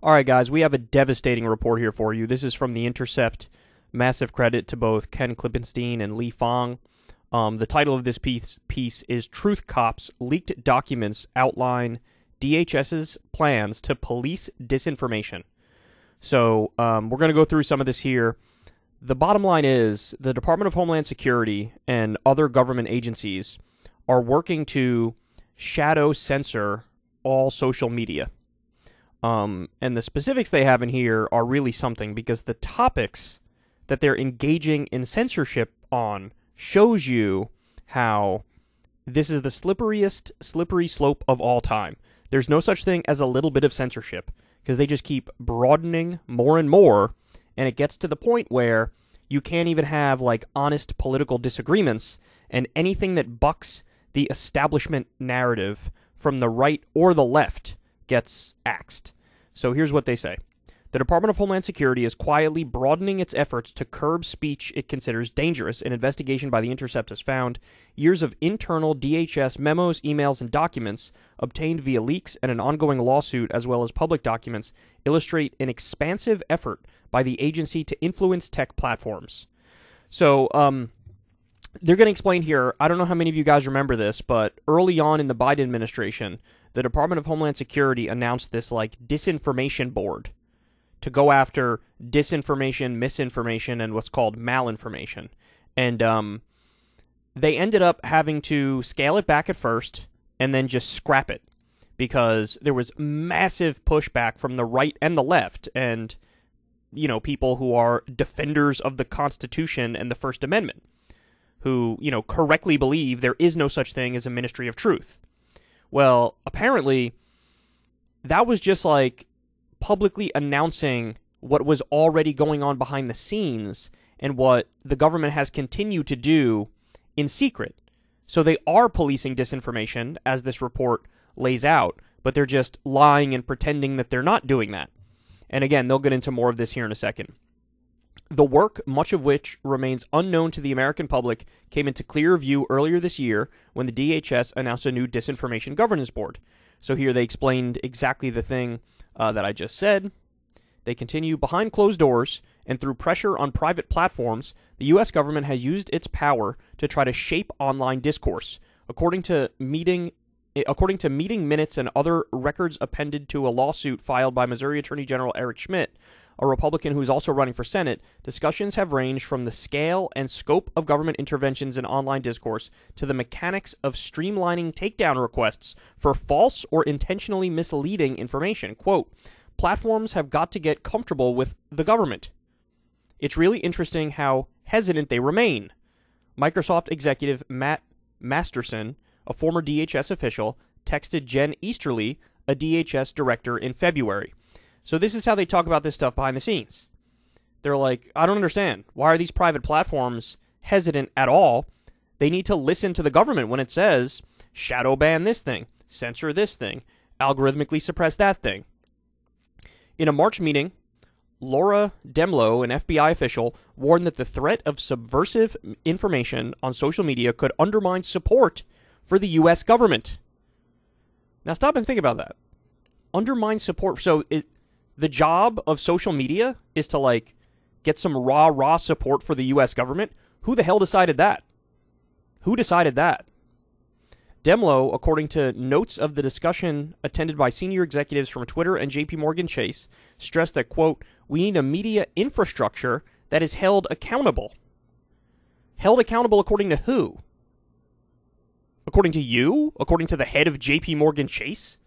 All right, guys, we have a devastating report here for you. This is from The Intercept. Massive credit to both Ken Klippenstein and Li Fang. The title of this piece is Truth Cops Leaked Documents Outline DHS's Plans to Police Disinformation. So we're going to go through some of this here. The bottom line is the Department of Homeland Security and other government agencies are working to shadow censor all social media. And the specifics they have in here are really something, because the topics that they're engaging in censorship on shows you how this is the slippery slope of all time. There's no such thing as a little bit of censorship, because they just keep broadening more and more, and it gets to the point where you can't even have like honest political disagreements, and anything that bucks the establishment narrative from the right or the left gets axed. So here's what they say. The Department of Homeland Security is quietly broadening its efforts to curb speech it considers dangerous. An investigation by The Intercept has found years of internal DHS memos, emails, and documents obtained via leaks and an ongoing lawsuit, as well as public documents, illustrate an expansive effort by the agency to influence tech platforms. So, they're going to explain here, I don't know how many of you guys remember this, but early on in the Biden administration, the Department of Homeland Security announced this like disinformation board to go after disinformation, misinformation, and what's called malinformation. And they ended up having to scale it back at first and then just scrap it, because there was massive pushback from the right and the left, and, you know, people who are defenders of the Constitution and the First Amendment, who, you know, correctly believe there is no such thing as a ministry of truth. Well, apparently, that was just like publicly announcing what was already going on behind the scenes and what the government has continued to do in secret. So they are policing disinformation, as this report lays out, but they're just lying and pretending that they're not doing that. And again, they'll get into more of this here in a second. The work, much of which remains unknown to the American public, came into clear view earlier this year when the DHS announced a new disinformation governance board. So here they explained exactly the thing that I just said. They continue, behind closed doors and through pressure on private platforms, the U.S. government has used its power to try to shape online discourse. According to meeting minutes and other records appended to a lawsuit filed by Missouri Attorney General Eric Schmidt, a Republican who's also running for Senate, discussions have ranged from the scale and scope of government interventions in online discourse to the mechanics of streamlining takedown requests for false or intentionally misleading information. Quote, platforms have got to get comfortable with the government. It's really interesting how hesitant they remain. Microsoft executive Matt Masterson, a former DHS official, texted Jen Easterly, a DHS director, in February. So this is how they talk about this stuff behind the scenes. They're like, I don't understand. Why are these private platforms hesitant at all? They need to listen to the government when it says, shadow ban this thing, censor this thing, algorithmically suppress that thing. In a March meeting, Laura Demlow, an FBI official, warned that the threat of subversive information on social media could undermine support for the U.S. government. Now stop and think about that. Undermine support. So the job of social media is to, like, get some raw support for the U.S. government? Who the hell decided that? Who decided that? Demlow, according to notes of the discussion attended by senior executives from Twitter and J.P. Morgan Chase, stressed that, quote, we need a media infrastructure that is held accountable. Held accountable according to who? According to you? According to the head of J.P. Morgan Chase?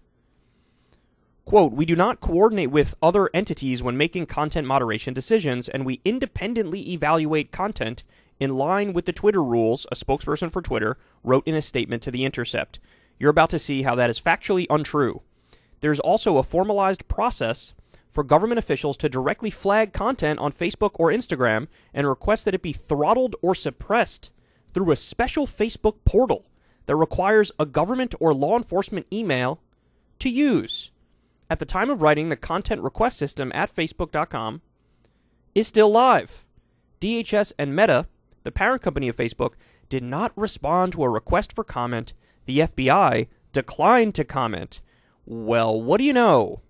Quote, we do not coordinate with other entities when making content moderation decisions, and we independently evaluate content in line with the Twitter rules, a spokesperson for Twitter wrote in a statement to The Intercept. You're about to see how that is factually untrue. There's also a formalized process for government officials to directly flag content on Facebook or Instagram and request that it be throttled or suppressed through a special Facebook portal that requires a government or law enforcement email to use. At the time of writing, the content request system at Facebook.com is still live. DHS and Meta, the parent company of Facebook, did not respond to a request for comment. The FBI declined to comment. Well, what do you know?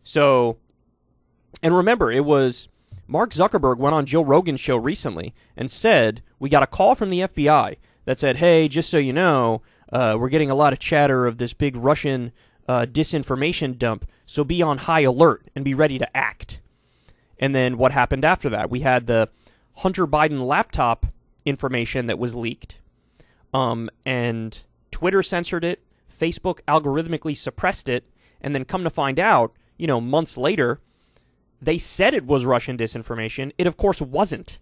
So, And remember, it was Mark Zuckerberg went on Joe Rogan's show recently and said, we got a call from the FBI that said, hey, just so you know, we're getting a lot of chatter of this big Russian disinformation dump, so be on high alert and be ready to act. And then what happened after that? We had the Hunter Biden laptop information that was leaked, and Twitter censored it, Facebook algorithmically suppressed it, and then come to find out, months later, they said it was Russian disinformation. It, of course, wasn't.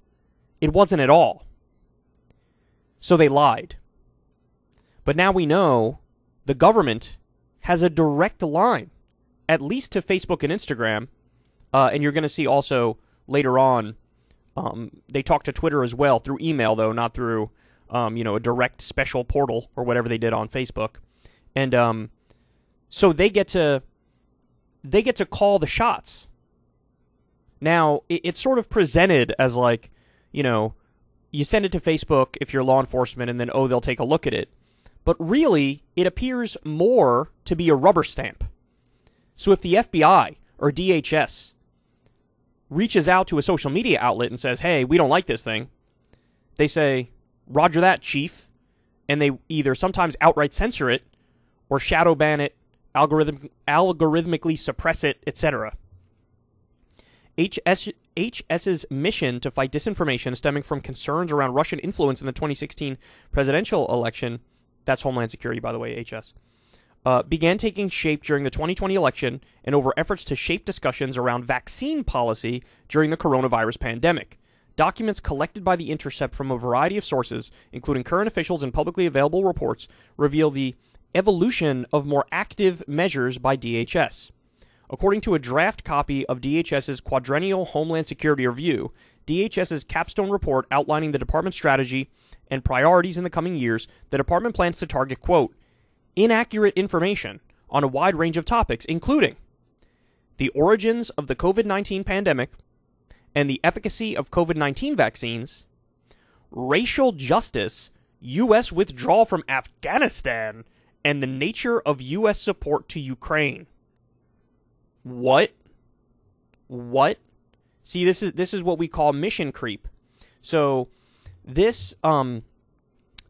It wasn't at all. So they lied. But now we know the government has a direct line, at least to Facebook and Instagram, and you're going to see also later on, they talk to Twitter as well, through email, though, not through, a direct special portal or whatever they did on Facebook. And so they get to call the shots. Now, it's sort of presented as like, you send it to Facebook if you're law enforcement, and then, they'll take a look at it. But really, it appears more to be a rubber stamp. So if the FBI or DHS reaches out to a social media outlet and says, hey, we don't like this thing, they say, roger that, chief, and they either sometimes outright censor it or shadow ban it, algorithmically suppress it, etc. HS's mission to fight disinformation stemming from concerns around Russian influence in the 2016 presidential election, that's Homeland Security, by the way, HS, began taking shape during the 2020 election and over efforts to shape discussions around vaccine policy during the coronavirus pandemic. Documents collected by The Intercept from a variety of sources, including current officials and publicly available reports, reveal the evolution of more active measures by DHS. According to a draft copy of DHS's quadrennial Homeland Security Review, DHS's capstone report outlining the department's strategy and priorities in the coming years, the department plans to target, quote, inaccurate information on a wide range of topics, including the origins of the COVID-19 pandemic and the efficacy of COVID-19 vaccines, racial justice, U.S. withdrawal from Afghanistan, and the nature of U.S. support to Ukraine. What? See, this is what we call mission creep. So this, the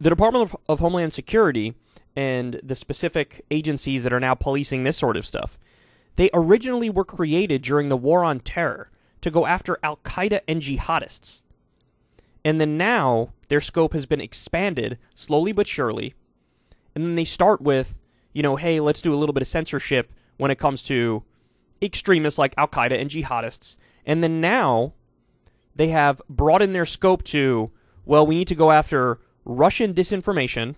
Department of Homeland Security and the specific agencies that are now policing this sort of stuff, they originally were created during the War on Terror to go after Al-Qaeda and jihadists. And then now their scope has been expanded slowly but surely. And then they start with, hey, let's do a little bit of censorship when it comes to extremists like Al-Qaeda and jihadists. And then now they have broadened their scope to, well, we need to go after Russian disinformation.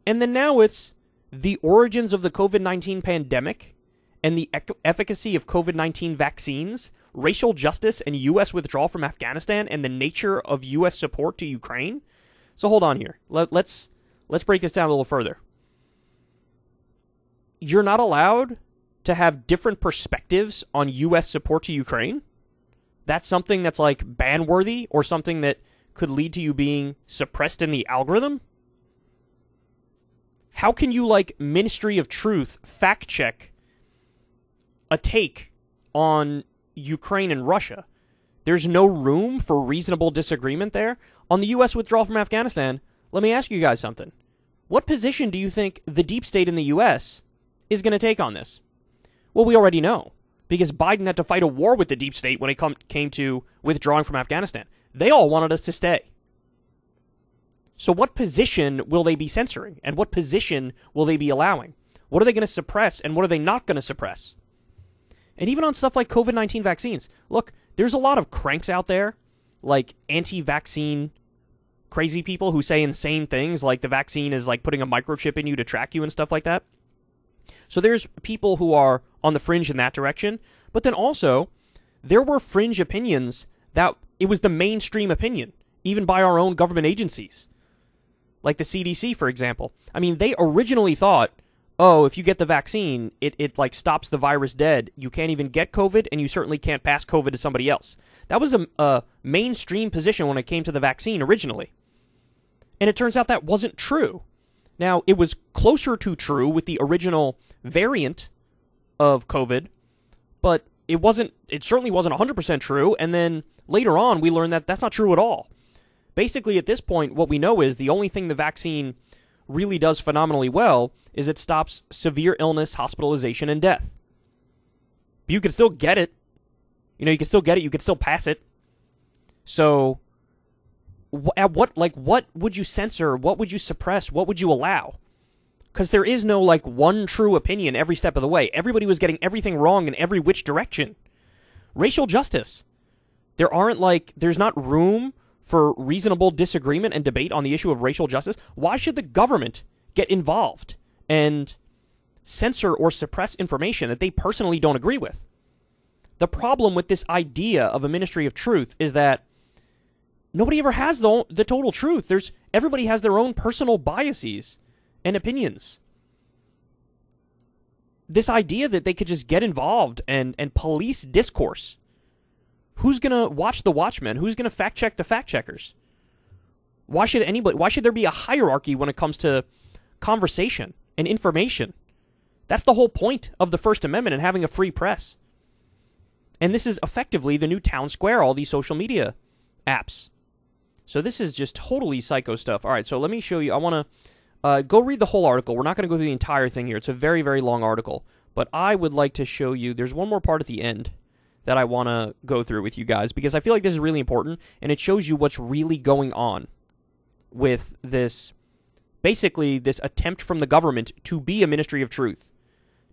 And then now it's the origins of the COVID-19 pandemic and the efficacy of COVID-19 vaccines, racial justice and U.S. withdrawal from Afghanistan, and the nature of U.S. support to Ukraine. So hold on here. Let's break this down a little further. You're not allowed to have different perspectives on U.S. support to Ukraine? That's something that's like ban-worthy or something that could lead to you being suppressed in the algorithm? How can you, Ministry of Truth, fact-check a take on Ukraine and Russia? There's no room for reasonable disagreement there. On the U.S. withdrawal from Afghanistan, let me ask you guys something. What position do you think the deep state in the U.S. is going to take on this? Well, we already know, because Biden had to fight a war with the deep state when it came to withdrawing from Afghanistan. They all wanted us to stay. So what position will they be censoring? And what position will they be allowing? What are they going to suppress, and what are they not going to suppress? And even on stuff like COVID-19 vaccines, look, there's a lot of cranks out there, like anti-vaccine crazy people who say insane things, like the vaccine is like putting a microchip in you to track you and stuff like that. So there's people who are on the fringe in that direction, but then also there were fringe opinions that it was the mainstream opinion, even by our own government agencies. Like the CDC, for example. I mean, they originally thought, oh, if you get the vaccine, it stops the virus dead. You can't even get COVID, and you certainly can't pass COVID to somebody else. That was a mainstream position when it came to the vaccine originally. And it turns out that wasn't true. Now, it was closer to true with the original variant of COVID, but it certainly wasn't 100% true, and then later on we learned that that's not true at all. Basically, at this point, what we know is the only thing the vaccine really does phenomenally well is it stops severe illness, hospitalization, and death. You can still get it. You can still get it. You can still pass it. So, what would you censor? What would you suppress? What would you allow? Because there is no, one true opinion every step of the way. Everybody was getting everything wrong in every which direction. Racial justice. There's not room for reasonable disagreement and debate on the issue of racial justice. Why should the government get involved and censor or suppress information that they personally don't agree with? The problem with this idea of a ministry of truth is that nobody ever has the total truth. Everybody has their own personal biases and opinions. This idea that they could just get involved and police discourse. Who's going to watch the watchmen? Who's going to fact check the fact checkers? Why should there be a hierarchy when it comes to conversation and information? That's the whole point of the First Amendment and having a free press. And this is effectively the new town square, all these social media apps. So this is just totally psycho stuff. All right, so let me show you. I want to go read the whole article. We're not going to go through the entire thing here. It's a very, very long article. But I would like to show you, there's one more part at the end that I want to go through with you guys, because I feel like this is really important, and it shows you what's really going on with this, basically this attempt from the government to be a ministry of truth,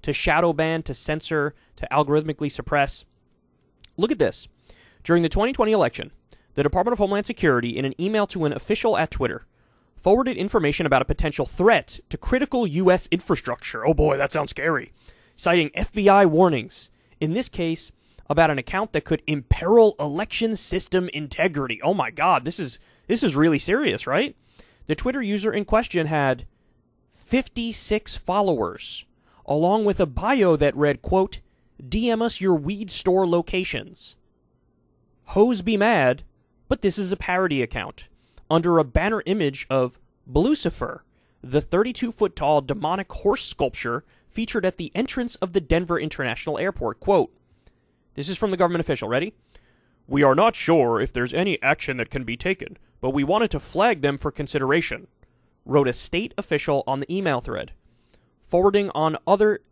to shadow ban, to censor, to algorithmically suppress. Look at this. During the 2020 election, the Department of Homeland Security, in an email to an official at Twitter, forwarded information about a potential threat to critical U.S. infrastructure. Oh boy, that sounds scary. Citing FBI warnings. In this case, about an account that could imperil election system integrity. Oh my God, this is really serious, right? The Twitter user in question had 56 followers, along with a bio that read, quote, "DM us your weed store locations. Hoes be mad, but this is a parody account," under a banner image of Blucifer, the 32-foot-tall demonic horse sculpture featured at the entrance of the Denver International Airport. Quote, this is from the government official. Ready? "We are not sure if there's any action that can be taken, but we wanted to flag them for consideration," wrote a state official on the email thread, forwarding on other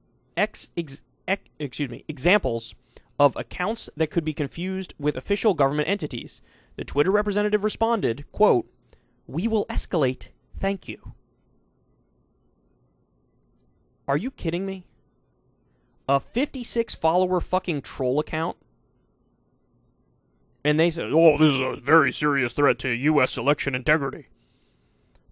examples of accounts that could be confused with official government entities. The Twitter representative responded, quote, "We will escalate, thank you." Are you kidding me? A 56-follower fucking troll account? And they said, "Oh, this is a very serious threat to U.S. election integrity.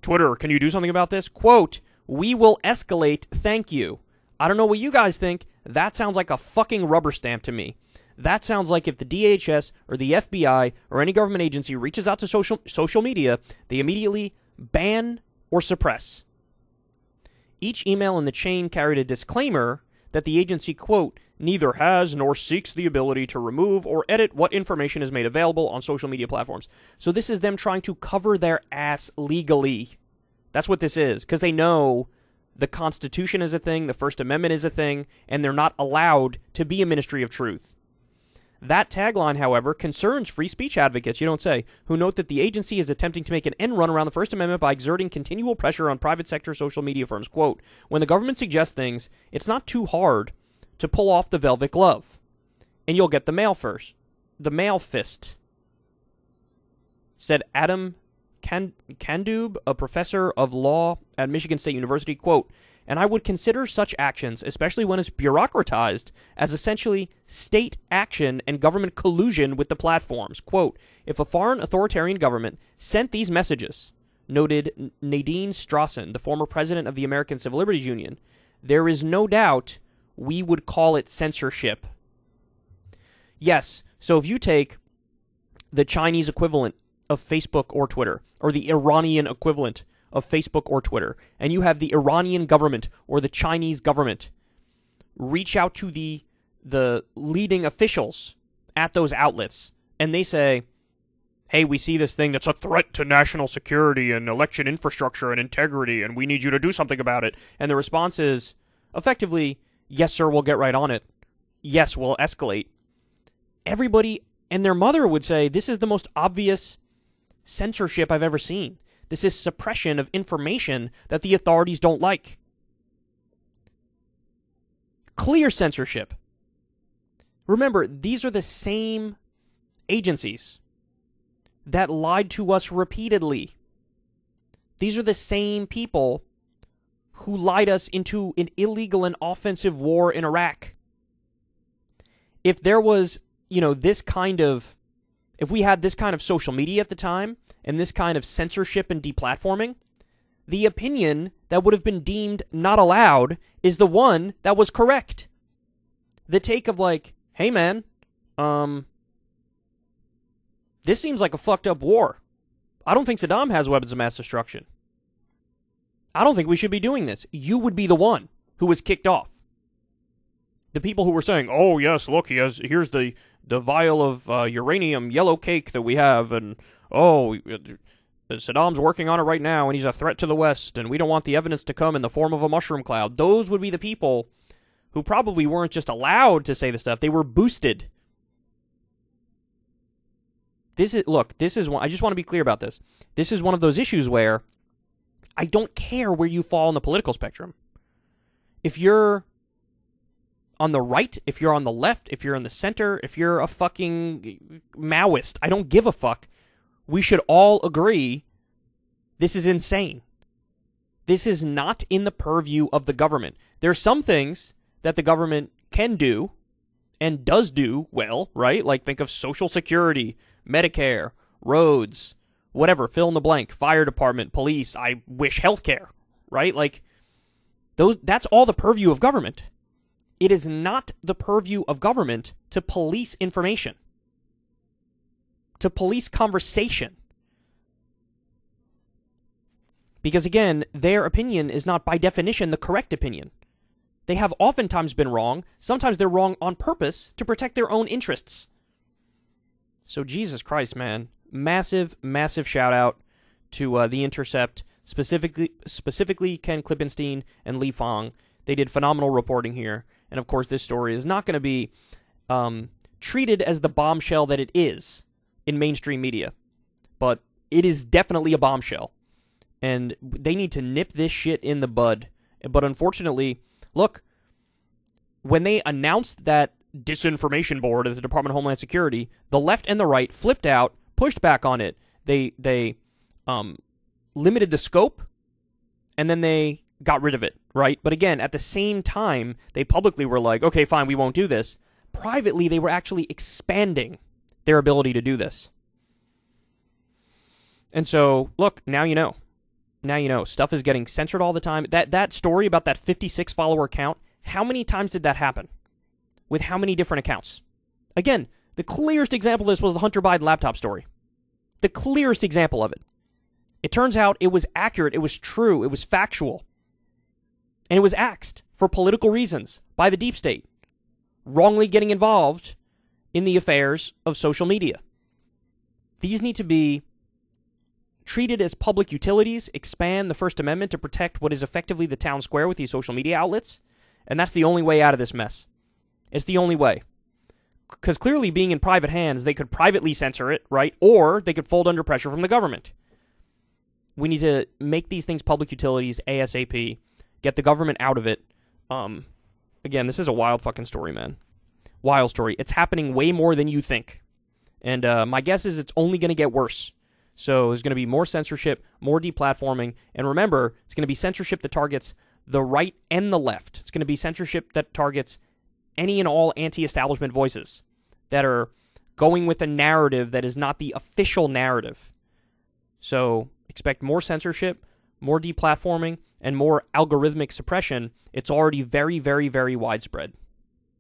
Twitter, can you do something about this?" Quote, "We will escalate, thank you." I don't know what you guys think. That sounds like a fucking rubber stamp to me. That sounds like if the DHS or the FBI or any government agency reaches out to social media, they immediately ban or suppress. Each email in the chain carried a disclaimer that the agency, quote, "neither has nor seeks the ability to remove or edit what information is made available on social media platforms." So this is them trying to cover their ass legally. That's what this is, because they know the Constitution is a thing, the First Amendment is a thing, and they're not allowed to be a ministry of truth. That tagline, however, concerns free speech advocates, you don't say, who note that the agency is attempting to make an end run around the First Amendment by exerting continual pressure on private sector social media firms. Quote, "When the government suggests things, it's not too hard to pull off the velvet glove, and you'll get the mail fist," said Adam Kandub, a professor of law at Michigan State University. Quote, "And I would consider such actions, especially when it's bureaucratized, as essentially state action and government collusion with the platforms." Quote, "If a foreign authoritarian government sent these messages," noted Nadine Strawson, the former president of the American Civil Liberties Union, "there is no doubt we would call it censorship." Yes, so if you take the Chinese equivalent of Facebook or Twitter, or the Iranian equivalent of Facebook or Twitter, and you have the Iranian government or the Chinese government reach out to the leading officials at those outlets, and they say, "Hey, we see this thing that's a threat to national security and election infrastructure and integrity, and we need you to do something about it." And the response is, effectively, "Yes, sir, we'll get right on it. Yes, we'll escalate. everybody and their mother would say, this is the most obvious censorship I've ever seen. This is suppression of information that the authorities don't like. Clear censorship. Remember, these are the same agencies that lied to us repeatedly. These are the same people who lied us into an illegal and offensive war in Iraq. If there was, if we had this kind of social media at the time, and this kind of censorship and deplatforming, the opinion that would have been deemed not allowed is the one that was correct. The take of like, hey man, this seems like a fucked up war. I don't think Saddam has weapons of mass destruction. I don't think we should be doing this. You would be the one who was kicked off. The people who were saying, oh yes, look, here's the vial of uranium yellow cake that we have, and oh, Saddam's working on it right now, and he's a threat to the West, and we don't want the evidence to come in the form of a mushroom cloud. Those would be the people who probably weren't just allowed to say the stuff, they were boosted. This is one, I just want to be clear about this. This is one of those issues where I don't care where you fall on the political spectrum. If you're on the right, if you're on the left, if you're in the center, if you're a fucking Maoist, I don't give a fuck. We should all agree this is insane. This is not in the purview of the government. There are some things that the government can do and does do well, right? Like think of Social Security, Medicare, roads, whatever, fill in the blank, fire department, police, I wish healthcare, right? Like that's all the purview of government. It is not the purview of government to police information, to police conversation. Because again, their opinion is not by definition the correct opinion. They have oftentimes been wrong. Sometimes they're wrong on purpose to protect their own interests. So Jesus Christ, man. Massive, massive shout out to The Intercept, specifically Ken Klippenstein and Li Fang. They did phenomenal reporting here. And of course, this story is not going to be treated as the bombshell that it is in mainstream media. But it is definitely a bombshell. And they need to nip this shit in the bud. But unfortunately, look, when they announced that disinformation board at the Department of Homeland Security, the left and the right flipped out, pushed back on it. They limited the scope, and then they got rid of it, right? But again, at the same time, they publicly were like, okay, fine, we won't do this. Privately, they were actually expanding their ability to do this. And so, look, now you know. Now you know. Stuff is getting censored all the time. That story about that 56-follower account, how many times did that happen? With how many different accounts? Again, the clearest example of this was the Hunter Biden laptop story. The clearest example of it. It turns out it was accurate, it was true, it was factual. And it was axed for political reasons by the deep state, wrongly getting involved in the affairs of social media. These need to be treated as public utilities, expand the First Amendment to protect what is effectively the town square with these social media outlets, and that's the only way out of this mess. It's the only way. Because clearly being in private hands, they could privately censor it, right? Or they could fold under pressure from the government. We need to make these things public utilities ASAP, get the government out of it. Again, this is a wild fucking story, man. Wild story. It's happening way more than you think. And my guess is it's only going to get worse. So there's going to be more censorship, more deplatforming. And remember, it's going to be censorship that targets the right and the left. It's going to be censorship that targets any and all anti-establishment voices that are going with a narrative that is not the official narrative. So expect more censorship, more deplatforming, and more algorithmic suppression. It's already very, very, very widespread.